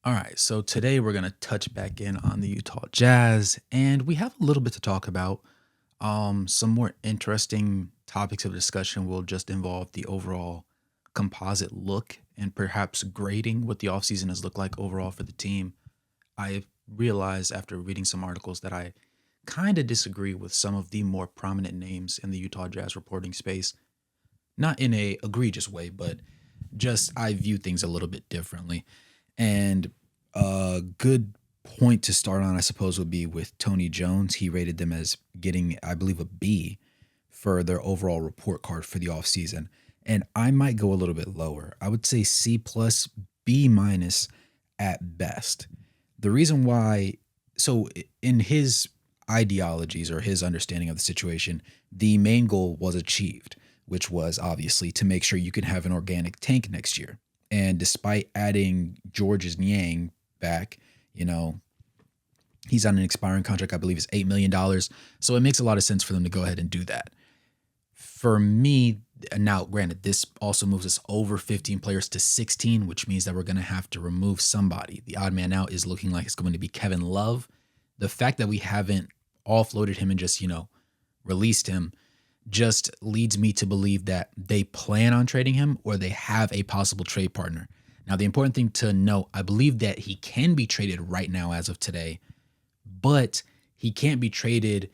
All right, so today we're going to touch back in on the Utah Jazz, and we have a little bit to talk about. Some more interesting topics of discussion will just involve the overall composite look and perhaps grading what the offseason has looked like overall for the team. I realized after reading some articles that I kind of disagree with some of the more prominent names in the Utah Jazz reporting space. Not in a egregious way, but just I view things a little bit differently. And a good point to start on, I suppose, would be with Tony Jones. He rated them as getting, I believe, a B for their overall report card for the offseason. And I might go a little bit lower. I would say C plus, B minus at best. The reason why, so in his ideologies or his understanding of the situation, the main goal was achieved, which was obviously to make sure you can have an organic tank next year. And despite adding George's Niang back, you know, he's on an expiring contract, I believe is $8 million. So it makes a lot of sense for them to go ahead and do that. For me, now granted, this also moves us over 15 players to 16, which means that we're going to have to remove somebody. The odd man out is looking like it's going to be Kevin Love. The fact that we haven't offloaded him and just, released him just leads me to believe that they plan on trading him or they have a possible trade partner. Now, the important thing to note, I believe that he can be traded right now as of today, but he can't be traded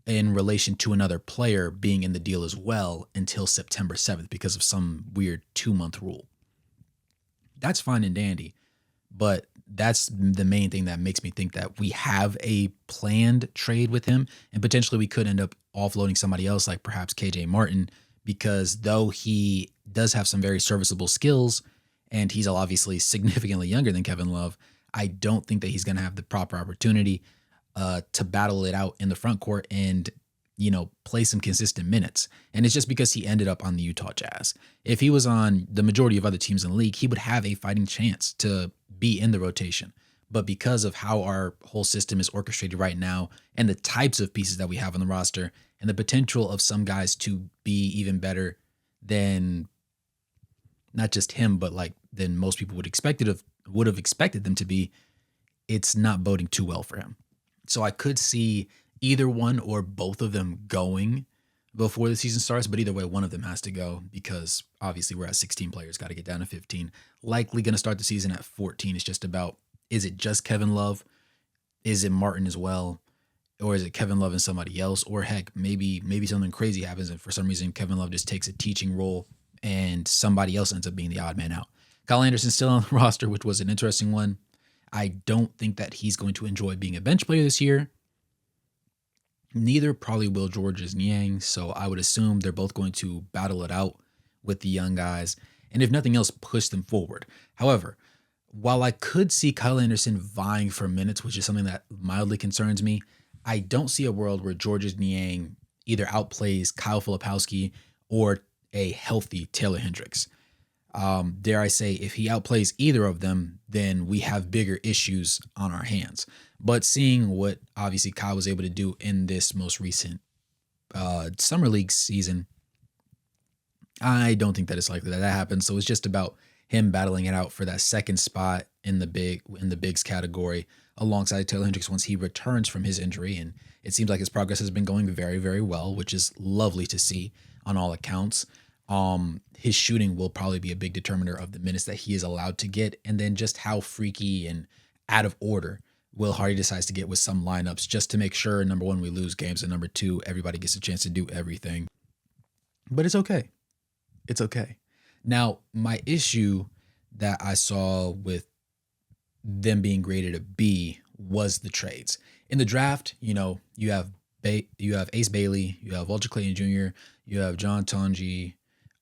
in relation to another player being in the deal as well until September 7th because of some weird 2-month rule. That's fine and dandy, but that's the main thing that makes me think that we have a planned trade with him, and potentially we could end up offloading somebody else like perhaps KJ Martin, because though he does have some very serviceable skills and he's obviously significantly younger than Kevin Love, I don't think that he's going to have the proper opportunity to battle it out in the front court and play some consistent minutes. And it's just because he ended up on the Utah Jazz. If he was on the majority of other teams in the league, he would have a fighting chance to be in the rotation. But because of how our whole system is orchestrated right now and the types of pieces that we have on the roster and the potential of some guys to be even better than not just him, but like than most people would have expected them to be, it's not boding too well for him. So I could see either one or both of them going before the season starts, but either way, one of them has to go because obviously we're at 16 players, got to get down to 15. Likely going to start the season at 14. It's just about, is it just Kevin Love? Is it Martin as well? Or is it Kevin Love and somebody else? Or heck, maybe something crazy happens and for some reason Kevin Love just takes a teaching role and somebody else ends up being the odd man out. Kyle Anderson's still on the roster, which was an interesting one. I don't think that he's going to enjoy being a bench player this year. Neither probably will George's Niang, so I would assume they're both going to battle it out with the young guys, and if nothing else, push them forward. However, while I could see Kyle Anderson vying for minutes, which is something that mildly concerns me, I don't see a world where George's Niang either outplays Kyle Filipowski or a healthy Taylor Hendricks. Dare I say, if he outplays either of them, then we have bigger issues on our hands. But seeing what obviously Kyle was able to do in this most recent summer league season, I don't think that it's likely that that happens. So it's just about him battling it out for that second spot in the bigs category alongside Taylor Hendricks once he returns from his injury. And it seems like his progress has been going very, very well, which is lovely to see on all accounts. His shooting will probably be a big determiner of the minutes that he is allowed to get, and then just how freaky and out of order Will Hardy decides to get with some lineups just to make sure, number one, we lose games, and number two, everybody gets a chance to do everything. But it's okay. It's okay. Now, my issue that I saw with them being graded a B was the trades. In the draft, you have Ace Bailey, you have Walter Clayton Jr., you have John Tonji,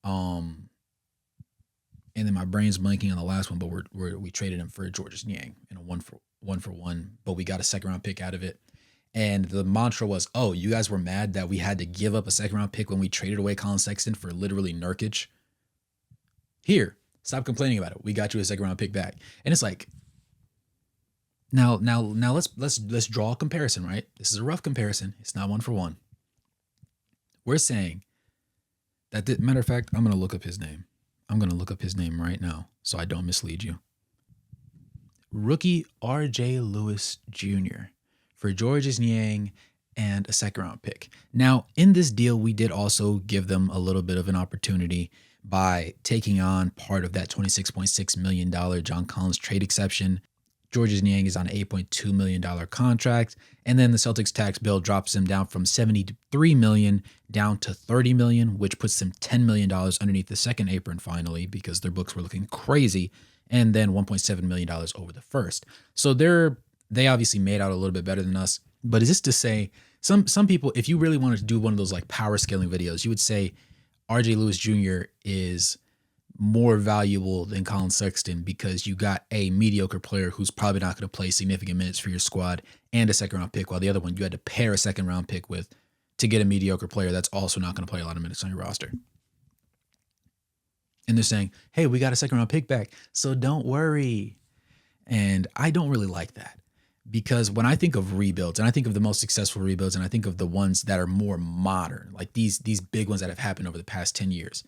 um, and then my brain's blanking on the last one, but we traded him for Georges Niang in a one for one, but we got a second round pick out of it. And the mantra was, "Oh, you guys were mad that we had to give up a second round pick when we traded away Colin Sexton for literally Nurkic. Here, stop complaining about it. We got you a second round pick back." And it's like, now let's draw a comparison, right? This is a rough comparison. It's not one for one. We're saying that, matter of fact, I'm gonna look up his name. I'm gonna look up his name right now so I don't mislead you. rookie RJ Lewis Jr. for Georges Niang and a second round pick. Now, in this deal, we did also give them a little bit of an opportunity by taking on part of that $26.6 million John Collins trade exception. Georges Niang is on an $8.2 million contract. And then the Celtics tax bill drops him down from $73 million down to $30 million, which puts them $10 million underneath the second apron finally, because their books were looking crazy. And then $1.7 million over the first. So they obviously made out a little bit better than us. But is this to say, some people, if you really wanted to do one of those like power scaling videos, you would say RJ Lewis Jr. is more valuable than Colin Sexton because you got a mediocre player who's probably not going to play significant minutes for your squad and a second round pick, while the other one you had to pair a second round pick with to get a mediocre player that's also not going to play a lot of minutes on your roster. And they're saying, hey, we got a second round pick back, so don't worry. And I don't really like that, because when I think of rebuilds, and I think of the most successful rebuilds, and I think of the ones that are more modern, like these big ones that have happened over the past 10 years,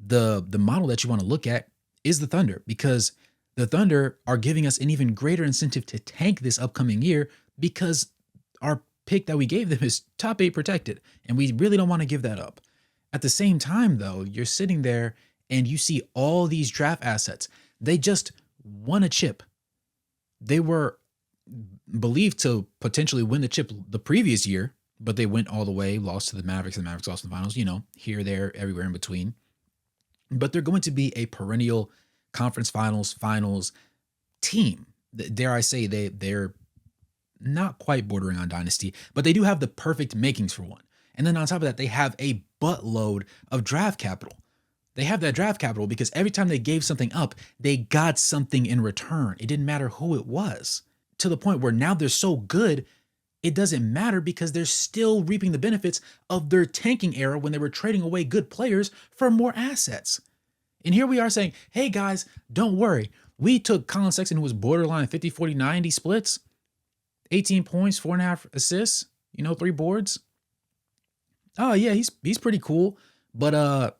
the model that you want to look at is the Thunder, because the Thunder are giving us an even greater incentive to tank this upcoming year because our pick that we gave them is top 8 protected, and we really don't want to give that up. At the same time, though, you're sitting there and you see all these draft assets. They just won a chip. They were believed to potentially win the chip the previous year, but they went all the way, lost to the Mavericks, and the Mavericks lost in the finals, here, there, everywhere in between. But they're going to be a perennial conference finals team. Dare I say, they're not quite bordering on dynasty, but they do have the perfect makings for one. And then on top of that, they have a buttload of draft capital. They have that draft capital because every time they gave something up, they got something in return. It didn't matter who it was, to the point where now they're so good, it doesn't matter because they're still reaping the benefits of their tanking era when they were trading away good players for more assets. And here we are saying, hey guys, don't worry. We took Colin Sexton, who was borderline 50, 40, 90 splits, 18 points, 4.5 assists, 3 boards. Oh yeah, he's pretty cool. But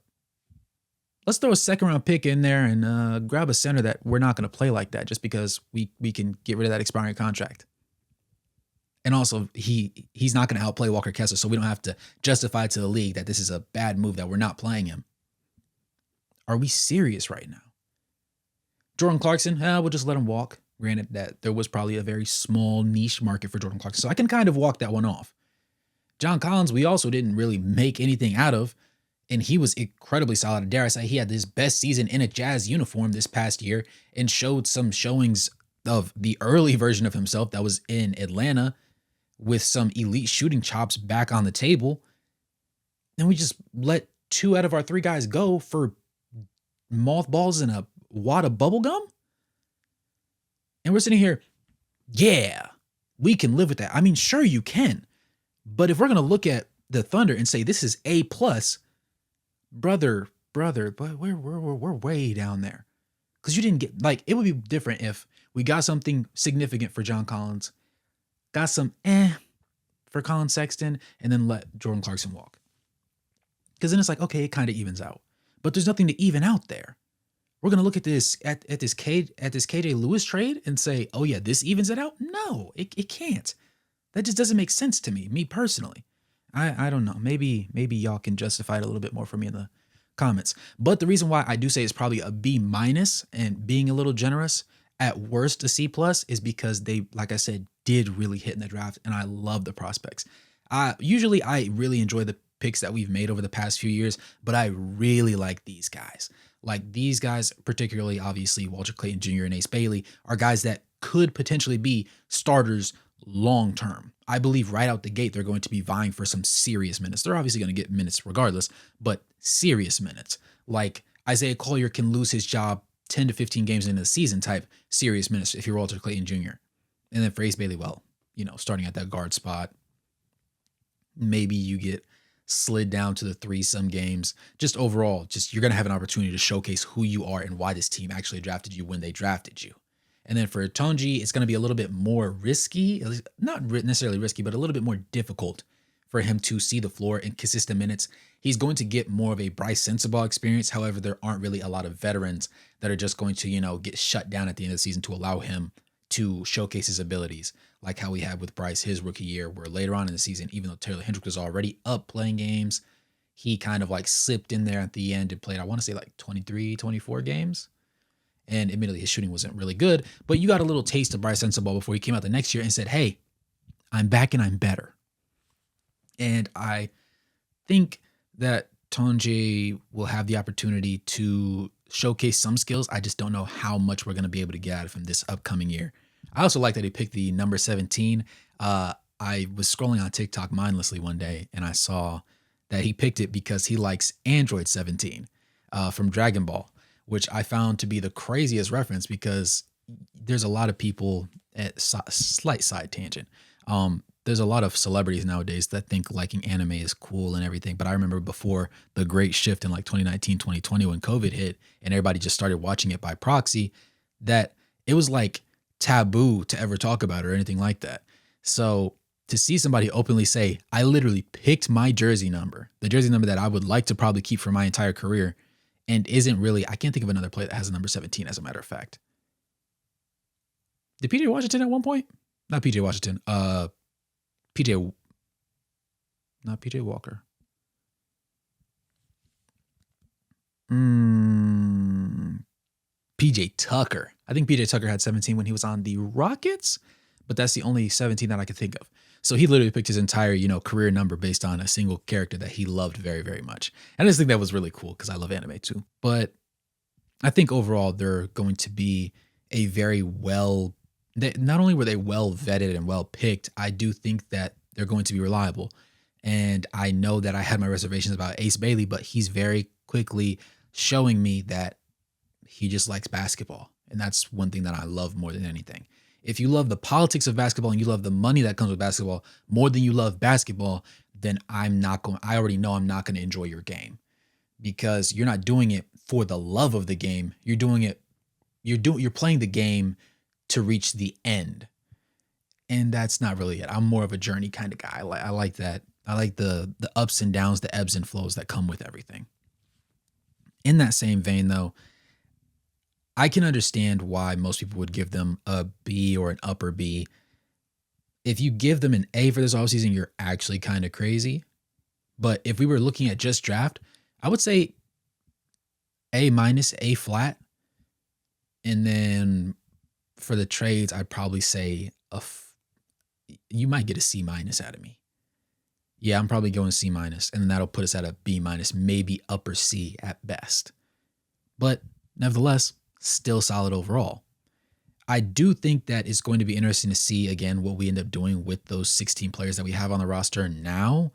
let's throw a second round pick in there and grab a center that we're not going to play like that just because we can get rid of that expiring contract. And also, he's not going to outplay Walker Kessler, so we don't have to justify to the league that this is a bad move that we're not playing him. Are we serious right now? Jordan Clarkson, we'll just let him walk. Granted that there was probably a very small niche market for Jordan Clarkson, so I can kind of walk that one off. John Collins, we also didn't really make anything out of, and he was incredibly solid. Dare I say, he had his best season in a Jazz uniform this past year and showed some showings of the early version of himself that was in Atlanta with some elite shooting chops back on the table. And we just let 2 out of our 3 guys go for mothballs and a wad of bubble gum. And we're sitting here, yeah, we can live with that. I mean, sure you can. But if we're going to look at the Thunder and say this is A+, brother, but we're way down there. Because you didn't get, like, it would be different if we got something significant for John Collins, got some for Colin Sexton, and then let Jordan Clarkson walk. Because then it's like, okay, it kind of evens out. But there's nothing to even out there. We're gonna look at this this KJ Lewis trade and say, oh yeah, this evens it out. No, it can't. That just doesn't make sense to me personally. I don't know. Maybe y'all can justify it a little bit more for me in the comments. But the reason why I do say it's probably a B- and being a little generous, at worst a C+ is because they, like I said, did really hit in the draft, and I love the prospects. Usually I really enjoy the picks that we've made over the past few years, but I really like these guys. Like these guys, particularly obviously Walter Clayton Jr. and Ace Bailey, are guys that could potentially be starters long term. I believe right out the gate they're going to be vying for some serious minutes. They're obviously going to get minutes regardless, but serious minutes. Like Isaiah Collier can lose his job 10 to 15 games into the season type serious minutes if you're Walter Clayton Jr. And then for Ace Bailey, well, starting at that guard spot, maybe you get slid down to the 3 some games. Just overall, you're going to have an opportunity to showcase who you are and why this team actually drafted you when they drafted you. And then for Tonji, it's going to be a little bit more risky, not necessarily risky, but a little bit more difficult for him to see the floor in consistent minutes. He's going to get more of a Bryce Sensabaugh experience. However, there aren't really a lot of veterans that are just going to, get shut down at the end of the season to allow him to showcase his abilities, like how we had with Bryce his rookie year, where later on in the season, even though Taylor Hendricks was already up playing games, he kind of like slipped in there at the end and played, I want to say like 23, 24 games. And admittedly, his shooting wasn't really good, but you got a little taste of Bryce Sensabaugh before he came out the next year and said, hey, I'm back and I'm better. And I think that Tonje will have the opportunity to showcase some skills. I just don't know how much we're going to be able to get out of him this upcoming year. I also like that he picked the number 17. I was scrolling on TikTok mindlessly one day and I saw that he picked it because he likes Android 17 from Dragon Ball, which I found to be the craziest reference because there's a lot of people at slight side tangent. There's a lot of celebrities nowadays that think liking anime is cool and everything. But I remember before the great shift in like 2019, 2020, when COVID hit and everybody just started watching it by proxy, that it was like taboo to ever talk about it or anything like that. So to see somebody openly say, I literally picked my jersey number, the jersey number that I would like to probably keep for my entire career, and isn't really, I can't think of another player that has a number 17, as a matter of fact. Did PJ Washington at one point? Not PJ Washington. PJ, not PJ Walker. PJ Tucker. I think PJ Tucker had 17 when he was on the Rockets, but that's the only 17 that I could think of. So he literally picked his entire, career number based on a single character that he loved very, very much. And I just think that was really cool because I love anime too. But I think overall they're going to be a very not only were they well vetted and well picked, I do think that they're going to be reliable. And I know that I had my reservations about Ace Bailey, but he's very quickly showing me that he just likes basketball. And that's one thing that I love more than anything. If you love the politics of basketball and you love the money that comes with basketball more than you love basketball, then I already know I'm not going to enjoy your game, because you're not doing it for the love of the game. You're playing the game to reach the end. And that's not really it. I'm more of a journey kind of guy. I like that. I like the ups and downs, the ebbs and flows that come with everything. In that same vein, though, I can understand why most people would give them a B or an upper B. If you give them an A for this offseason, you're actually kind of crazy. But if we were looking at just draft, I would say A minus, A flat. And then for the trades, I'd probably say you might get a C minus out of me. Yeah, I'm probably going C minus, and then that'll put us at a B minus, maybe upper C at best. But nevertheless, still solid overall. I do think that it's going to be interesting to see, again, what we end up doing with those 16 players that we have on the roster now,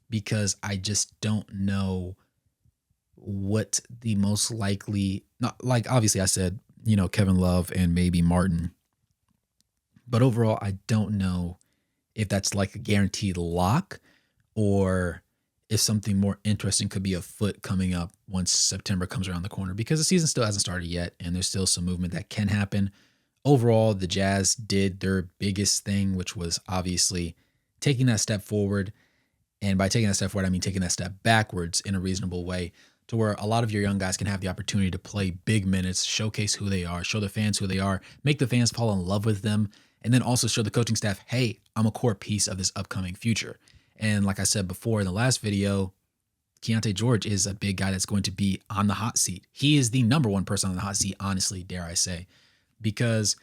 because I just don't know what the most likely, not like obviously I said, Kevin Love and maybe Martin. But overall, I don't know if that's like a guaranteed lock or if something more interesting could be afoot coming up once September comes around the corner, because the season still hasn't started yet and there's still some movement that can happen. Overall, the Jazz did their biggest thing, which was obviously taking that step forward. And by taking that step forward, I mean taking that step backwards in a reasonable way, to where a lot of your young guys can have the opportunity to play big minutes, showcase who they are, show the fans who they are, make the fans fall in love with them, and then also show the coaching staff, hey, I'm a core piece of this upcoming future. And like I said before in the last video, Keontae George is a big guy that's going to be on the hot seat. He is the number one person on the hot seat, honestly, dare I say, because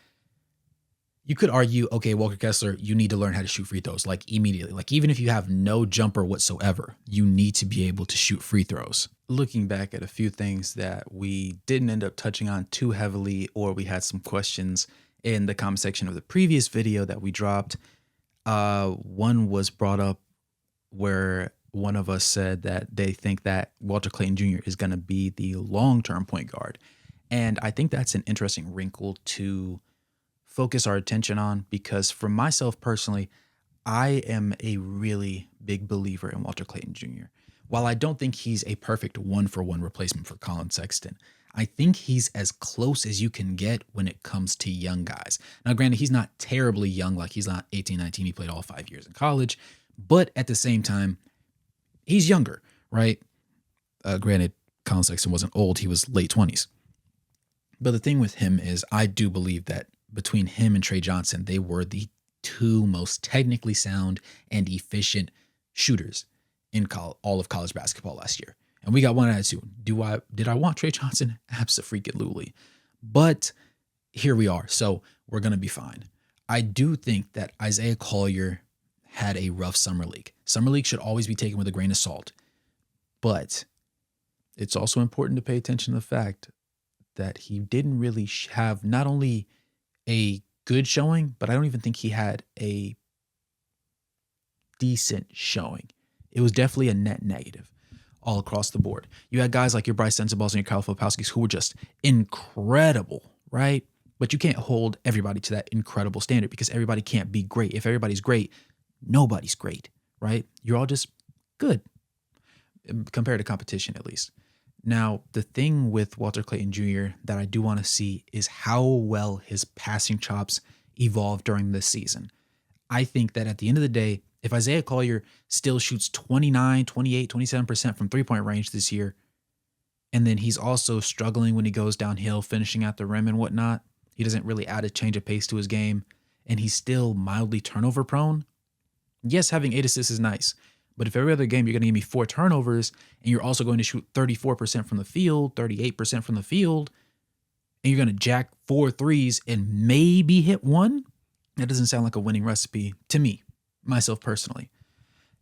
you could argue, okay, Walker Kessler, you need to learn how to shoot free throws, like immediately. Like even if you have no jumper whatsoever, you need to be able to shoot free throws. Looking back at a few things that we didn't end up touching on too heavily, or we had some questions in the comment section of the previous video that we dropped. One was brought up where one of us said that they think that Walter Clayton Jr. is going to be the long-term point guard. And I think that's an interesting wrinkle to focus our attention on, because for myself personally, I am a really big believer in Walter Clayton Jr. While I don't think he's a perfect one-for-one replacement for Colin Sexton, I think he's as close as you can get when it comes to young guys. Now, granted, he's not terribly young, like he's not 18, 19. He played all 5 years in college, But at the same time, he's younger, right? Granted, Colin Sexton wasn't old, he was late 20s. But the thing with him is, I do believe that between him and Trey Johnson, they were the two most technically sound and efficient shooters in all of college basketball last year. And we got one attitude. Did I want Trey Johnson? Absolutely. But here we are. So we're going to be fine. I do think that Isaiah Collier had a rough summer league. Summer league should always be taken with a grain of salt. But it's also important to pay attention to the fact that he didn't really have not only a good showing, but I don't even think he had a decent showing. It was definitely a net negative all across the board. You had guys like your Bryce Sensabauls and your Kyle Filipowskis who were just incredible, right? But you can't hold everybody to that incredible standard because everybody can't be great. If everybody's great, nobody's great, right? You're all just good compared to competition, at least. Now, the thing with Walter Clayton Jr. that I do want to see is how well his passing chops evolve during this season. I think that at the end of the day, if Isaiah Collier still shoots 29, 28, 27% from three-point range this year, and then he's also struggling when he goes downhill, finishing at the rim and whatnot, he doesn't really add a change of pace to his game, and he's still mildly turnover prone, yes, having 8 assists is nice. But if every other game you're going to give me 4 turnovers and you're also going to shoot 34% from the field, 38% from the field, and you're going to jack 4 threes and maybe hit 1, that doesn't sound like a winning recipe to me, myself personally.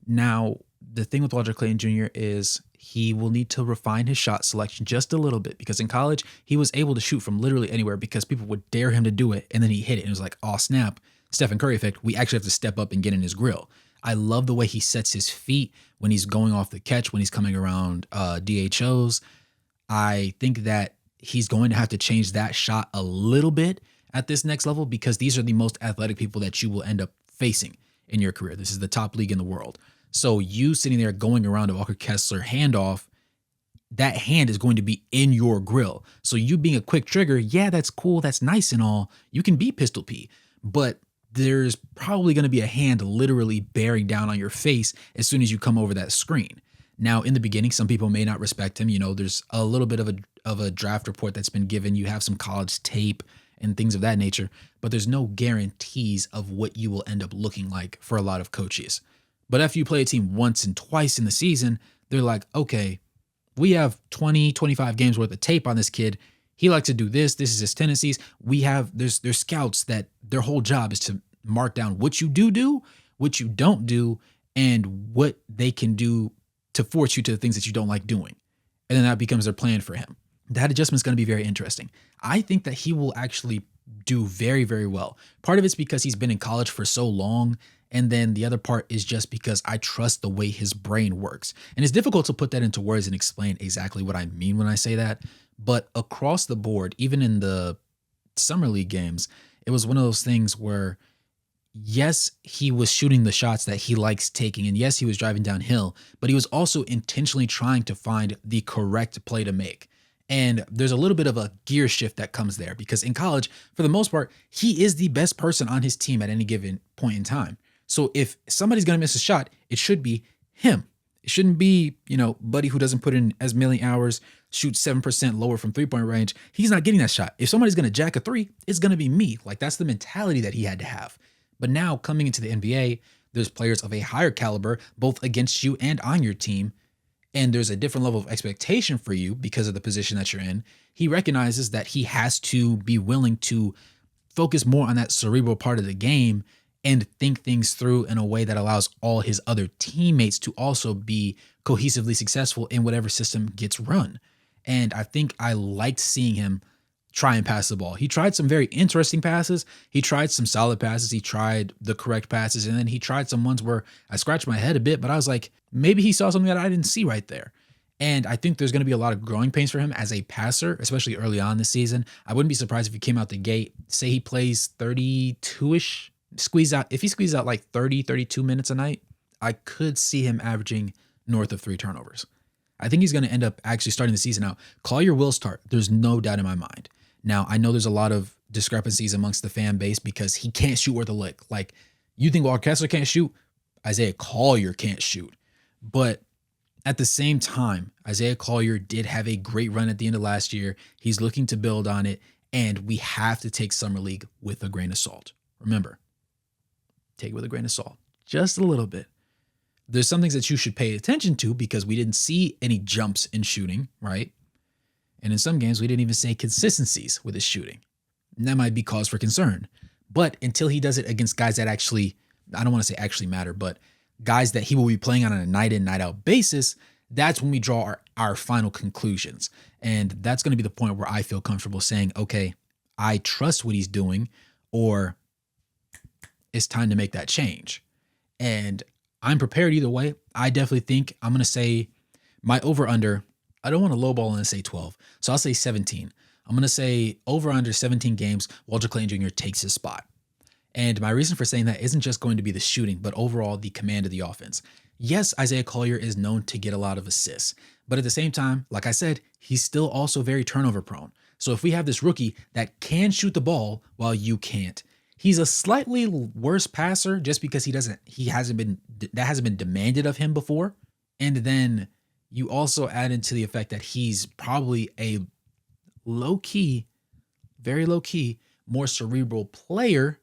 Now, the thing with Walter Clayton Jr. is he will need to refine his shot selection just a little bit because in college, he was able to shoot from literally anywhere because people would dare him to do it, and then he hit it, and it was like, oh, snap, Stephen Curry effect, we actually have to step up and get in his grill. I love the way he sets his feet when he's going off the catch, when he's coming around DHOs. I think that he's going to have to change that shot a little bit at this next level because these are the most athletic people that you will end up facing in your career. This is the top league in the world. So you sitting there going around a Walker Kessler handoff, that hand is going to be in your grill. So you being a quick trigger, yeah, that's cool. That's nice and all. You can be Pistol P, but there's probably going to be a hand literally bearing down on your face as soon as you come over that screen. Now, in the beginning, some people may not respect him. You know, there's a little bit of a draft report that's been given. You have some college tape and things of that nature, but there's no guarantees of what you will end up looking like for a lot of coaches. But after you play a team once and twice in the season, they're like, okay, we have 20, 25 games worth of tape on this kid. He likes to do this. This is his tendencies. There's scouts that their whole job is to mark down what you do, what you don't do, and what they can do to force you to the things that you don't like doing. And then that becomes their plan for him. That adjustment is going to be very interesting. I think that he will actually do very, very well. Part of it's because he's been in college for so long. And then the other part is just because I trust the way his brain works. And it's difficult to put that into words and explain exactly what I mean when I say that. But across the board, even in the summer league games, it was one of those things where, yes, he was shooting the shots that he likes taking. And yes, he was driving downhill, but he was also intentionally trying to find the correct play to make. And there's a little bit of a gear shift that comes there because in college, for the most part, he is the best person on his team at any given point in time. So if somebody's going to miss a shot, it should be him. It shouldn't be, Buddy who doesn't put in as many hours, shoots 7% lower from three-point range. He's not getting that shot. If somebody's going to jack a 3, it's going to be me. Like, that's the mentality that he had to have. But now coming into the NBA, there's players of a higher caliber, both against you and on your team. And there's a different level of expectation for you because of the position that you're in. He recognizes that he has to be willing to focus more on that cerebral part of the game and think things through in a way that allows all his other teammates to also be cohesively successful in whatever system gets run. And I think I liked seeing him try and pass the ball. He tried some very interesting passes. He tried some solid passes. He tried the correct passes. And then he tried some ones where I scratched my head a bit, but I was like, maybe he saw something that I didn't see right there. And I think there's going to be a lot of growing pains for him as a passer, especially early on this season. I wouldn't be surprised if he came out the gate, say he plays 32-ish, if he squeezes out like 30, 32 minutes a night, I could see him averaging north of 3 turnovers. I think he's going to end up actually starting the season out. Collier will start. There's no doubt in my mind. Now, I know there's a lot of discrepancies amongst the fan base because he can't shoot worth a lick. Like, you think Walker Kessler can't shoot? Isaiah Collier can't shoot. But at the same time, Isaiah Collier did have a great run at the end of last year. He's looking to build on it, and we have to take Summer League with a grain of salt. Remember, take it with a grain of salt, just a little bit. There's some things that you should pay attention to because we didn't see any jumps in shooting, right? And in some games, we didn't even see consistencies with his shooting. And that might be cause for concern. But until he does it against guys that actually, I don't want to say actually matter, but guys that he will be playing on a night in, night out basis, that's when we draw our final conclusions. And that's going to be the point where I feel comfortable saying, okay, I trust what he's doing, or it's time to make that change. And I'm prepared either way. I definitely think I'm going to say my over-under, I don't want to lowball and say 12, so I'll say 17. I'm going to say over-under 17 games, Walter Clayton Jr. takes his spot. And my reason for saying that isn't just going to be the shooting, but overall the command of the offense. Yes, Isaiah Collier is known to get a lot of assists, but at the same time, like I said, he's still also very turnover prone. So if we have this rookie that can shoot the ball while you can't, he's a slightly worse passer just because that hasn't been demanded of him before. And then you also add into the effect that he's probably a very low key, more cerebral player.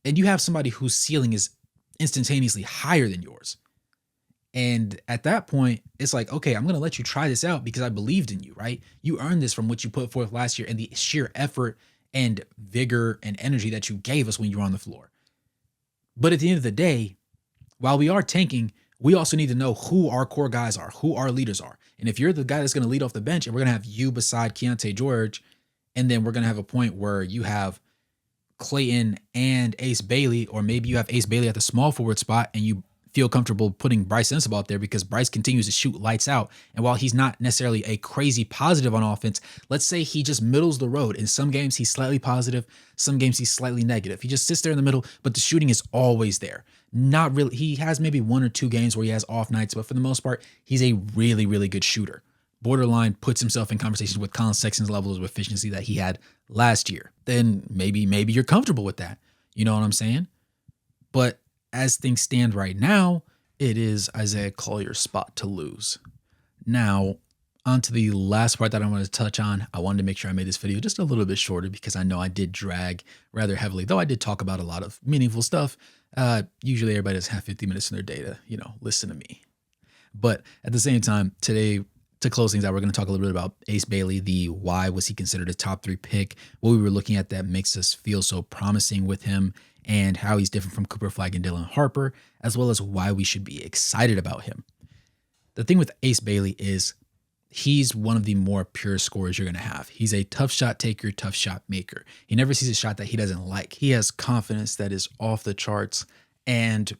And you have somebody whose ceiling is instantaneously higher than yours. And at that point, it's like, okay, I'm going to let you try this out because I believed in you, right? You earned this from what you put forth last year and the sheer effort and vigor and energy that you gave us when you were on the floor. But at the end of the day, while we are tanking, we also need to know who our core guys are, who our leaders are. And if you're the guy that's going to lead off the bench and we're going to have you beside Keontae George, and then we're going to have a point where you have Clayton and Ace Bailey, or maybe you have Ace Bailey at the small forward spot and you feel comfortable putting Bryce Sensabaugh out there because Bryce continues to shoot lights out. And while he's not necessarily a crazy positive on offense, let's say he just middles the road. In some games, he's slightly positive. Some games, he's slightly negative. He just sits there in the middle, but the shooting is always there. Not really. He has maybe 1 or 2 games where he has off nights, but for the most part, he's a really, really good shooter. Borderline puts himself in conversations with Colin Sexton's levels of efficiency that he had last year. Then maybe you're comfortable with that. You know what I'm saying? But as things stand right now, it is Isaiah Collier's spot to lose. Now, on to the last part that I wanted to touch on. I wanted to make sure I made this video just a little bit shorter because I know I did drag rather heavily, though I did talk about a lot of meaningful stuff. Usually everybody doesn't have 50 minutes in their day to, listen to me. But at the same time, today, to close things out, we're going to talk a little bit about Ace Bailey, the why was he considered a top 3 pick, what we were looking at that makes us feel so promising with him, and how he's different from Cooper Flagg and Dylan Harper, as well as why we should be excited about him. The thing with Ace Bailey is he's one of the more pure scorers you're going to have. He's a tough shot taker, tough shot maker. He never sees a shot that he doesn't like. He has confidence that is off the charts. And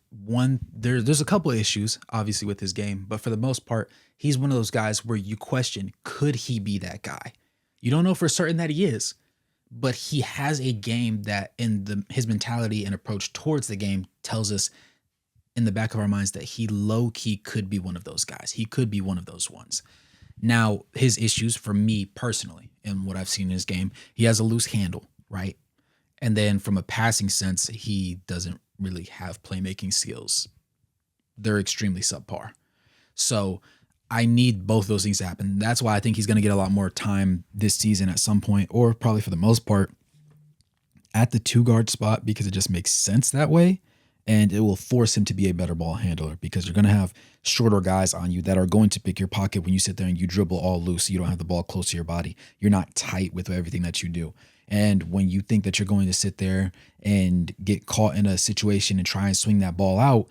there's a couple of issues, obviously, with his game. But for the most part, he's one of those guys where you question, could he be that guy? You don't know for certain that he is. But he has a game that his mentality and approach towards the game tells us in the back of our minds that he low-key could be one of those guys. He could be one of those ones. Now, his issues for me personally and what I've seen in his game, he has a loose handle, right? And then from a passing sense, he doesn't really have playmaking skills. They're extremely subpar. So I need both those things to happen. That's why I think he's going to get a lot more time this season at some point, or probably for the most part, at the 2-guard spot, because it just makes sense that way. And it will force him to be a better ball handler because you're going to have shorter guys on you that are going to pick your pocket when you sit there and you dribble all loose. So you don't have the ball close to your body. You're not tight with everything that you do. And when you think that you're going to sit there and get caught in a situation and try and swing that ball out,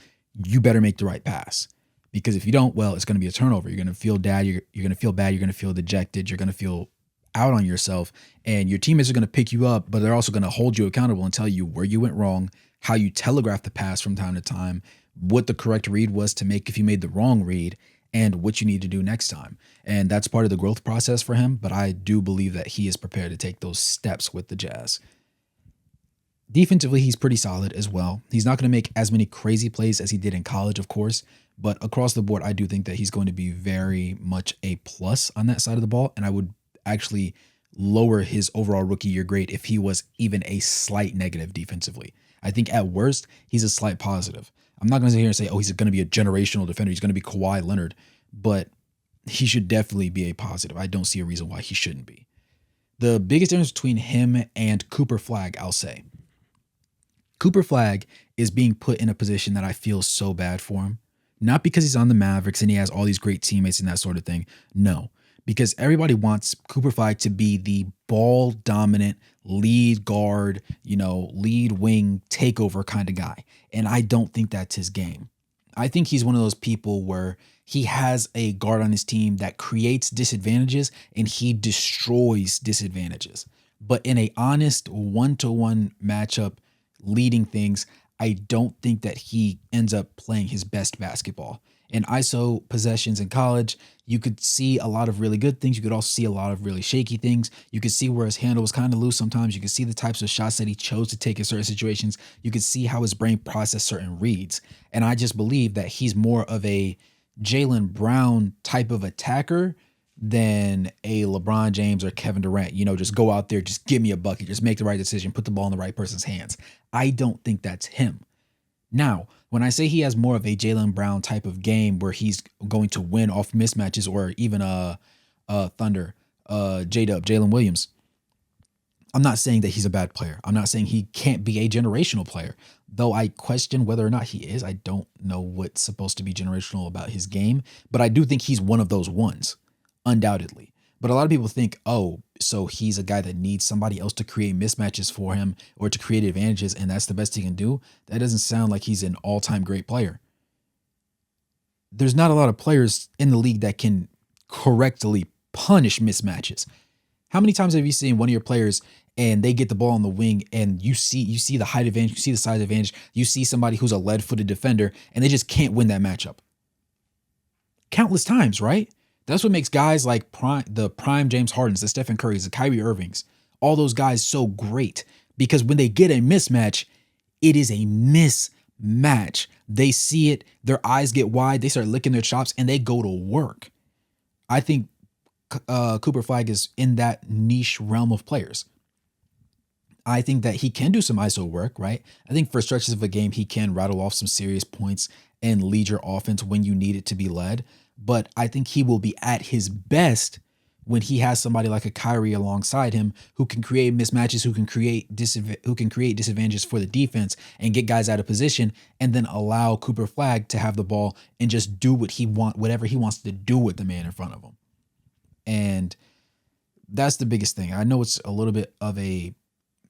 you better make the right pass. Because if you don't, well, it's going to be a turnover. You're going to feel bad. You're going to feel bad. You're going to feel dejected. You're going to feel out on yourself. And your teammates are going to pick you up, but they're also going to hold you accountable and tell you where you went wrong, how you telegraphed the pass from time to time, what the correct read was to make if you made the wrong read, and what you need to do next time. And that's part of the growth process for him. But I do believe that he is prepared to take those steps with the Jazz. Defensively, he's pretty solid as well. He's not going to make as many crazy plays as he did in college, of course. But across the board, I do think that he's going to be very much a plus on that side of the ball. And I would actually lower his overall rookie year grade if he was even a slight negative defensively. I think at worst, he's a slight positive. I'm not going to sit here and say, oh, he's going to be a generational defender. He's going to be Kawhi Leonard, but he should definitely be a positive. I don't see a reason why he shouldn't be. The biggest difference between him and Cooper Flagg, I'll say. Cooper Flagg is being put in a position that I feel so bad for him. Not because he's on the Mavericks and he has all these great teammates and that sort of thing. No, because everybody wants Cooper Flagg to be the ball dominant lead guard, lead wing takeover kind of guy. And I don't think that's his game. I think he's one of those people where he has a guard on his team that creates disadvantages and he destroys disadvantages. But in a honest one-to-one matchup leading things, I don't think that he ends up playing his best basketball. In ISO possessions in college, you could see a lot of really good things. You could also see a lot of really shaky things. You could see where his handle was kind of loose sometimes. You could see the types of shots that he chose to take in certain situations. You could see how his brain processed certain reads. And I just believe that he's more of a Jaylen Brown type of attacker than a LeBron James or Kevin Durant. Just go out there, just give me a bucket, just make the right decision, put the ball in the right person's hands. I don't think that's him. Now, when I say he has more of a Jaylen Brown type of game where he's going to win off mismatches or even Thunder, J-Dub, Jalen Williams, I'm not saying that he's a bad player. I'm not saying he can't be a generational player, though I question whether or not he is. I don't know what's supposed to be generational about his game, but I do think he's one of those ones, undoubtedly. But a lot of people think, oh, so he's a guy that needs somebody else to create mismatches for him or to create advantages, and that's the best he can do. That doesn't sound like he's an all-time great player. There's not a lot of players in the league that can correctly punish mismatches. How many times have you seen one of your players and they get the ball on the wing and you see the height advantage, you see the size advantage, you see somebody who's a lead-footed defender and they just can't win that matchup? Countless times, right? That's what makes guys like the prime James Hardens, the Stephen Currys, the Kyrie Irvings, all those guys so great. Because when they get a mismatch, it is a mismatch. They see it, their eyes get wide, they start licking their chops, and they go to work. I think Cooper Flagg is in that niche realm of players. I think that he can do some ISO work, right? I think for stretches of a game, he can rattle off some serious points and lead your offense when you need it to be led. But I think he will be at his best when he has somebody like a Kyrie alongside him who can create mismatches, who can create disadvantages for the defense and get guys out of position, and then allow Cooper Flagg to have the ball and just do whatever he wants to do with the man in front of him. And that's the biggest thing. I know it's a little bit of a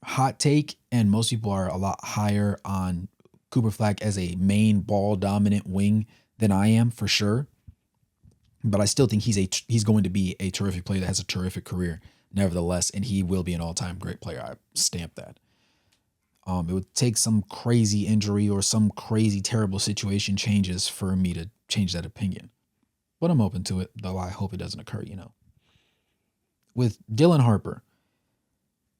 hot take, and most people are a lot higher on Cooper Flagg as a main ball dominant wing than I am, for sure. But I still think he's going to be a terrific player that has a terrific career, nevertheless, and he will be an all-time great player. I stamp that. It would take some crazy injury or some crazy terrible situation changes for me to change that opinion. But I'm open to it, though I hope it doesn't occur, With Dylan Harper,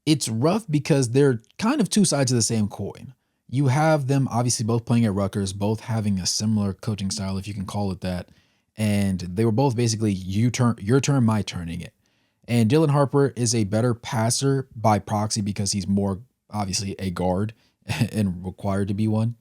it's rough because they're kind of two sides of the same coin. You have them obviously both playing at Rutgers, both having a similar coaching style, if you can call it that. And they were both basically your turn, my turning it. And Dylan Harper is a better passer by proxy because he's more obviously a guard and required to be one.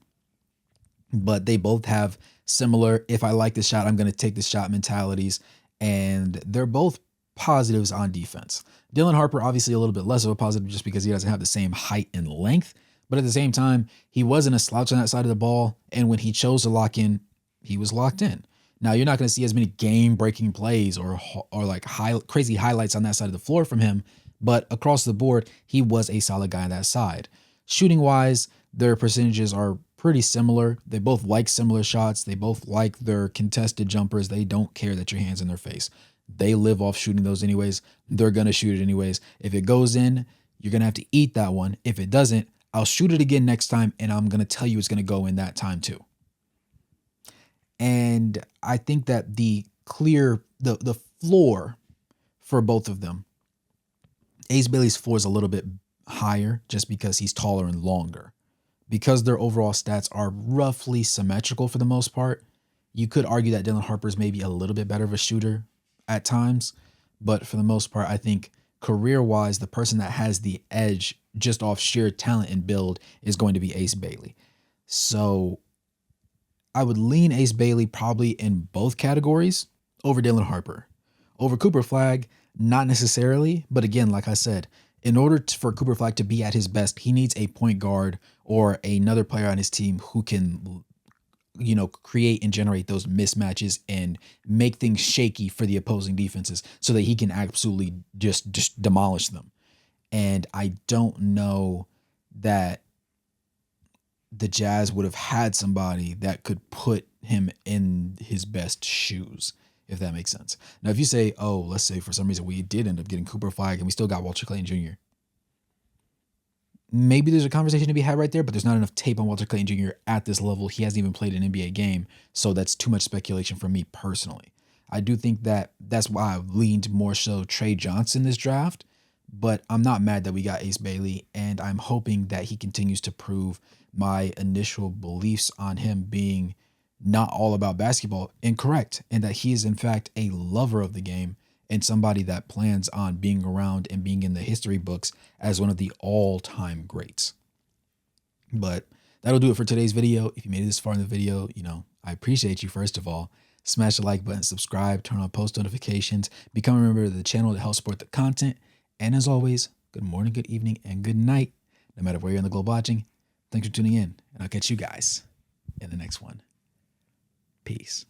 But they both have similar, if I like this shot, I'm going to take this shot mentalities. And they're both positives on defense. Dylan Harper, obviously a little bit less of a positive just because he doesn't have the same height and length. But at the same time, he wasn't a slouch on that side of the ball. And when he chose to lock in, he was locked in. Now, you're not going to see as many game-breaking plays or like crazy highlights on that side of the floor from him, but across the board, he was a solid guy on that side. Shooting-wise, their percentages are pretty similar. They both like similar shots. They both like their contested jumpers. They don't care that your hand's in their face. They live off shooting those anyways. They're going to shoot it anyways. If it goes in, you're going to have to eat that one. If it doesn't, I'll shoot it again next time, and I'm going to tell you it's going to go in that time too. And I think that the floor for both of them, Ace Bailey's floor is a little bit higher just because he's taller and longer. Because their overall stats are roughly symmetrical for the most part, you could argue that Dylan Harper is maybe a little bit better of a shooter at times. But for the most part, I think career-wise, the person that has the edge just off sheer talent and build is going to be Ace Bailey. So I would lean Ace Bailey probably in both categories over Dylan Harper. Over Cooper Flag, not necessarily, but again, like I said, in order for Cooper Flag to be at his best, he needs a point guard or another player on his team who can, create and generate those mismatches and make things shaky for the opposing defenses so that he can absolutely just demolish them. And I don't know that the Jazz would have had somebody that could put him in his best shoes, if that makes sense. Now, if you say, oh, let's say for some reason we did end up getting Cooper Flag and we still got Walter Clayton Jr., maybe there's a conversation to be had right there, but there's not enough tape on Walter Clayton Jr. at this level. He hasn't even played an NBA game, so that's too much speculation for me personally. I do think that that's why I've leaned more so Trey Johnson this draft, but I'm not mad that we got Ace Bailey, and I'm hoping that he continues to prove my initial beliefs on him being not all about basketball incorrect, and that he is in fact a lover of the game and somebody that plans on being around and being in the history books as one of the all-time greats. But that'll do it for today's video. If you made it this far in the video, I appreciate you first of all. Smash the like button, subscribe, turn on post notifications, become a member of the channel to help support the content. And as always, good morning, good evening, and good night. No matter where you're in the globe watching, thanks for tuning in, and I'll catch you guys in the next one. Peace.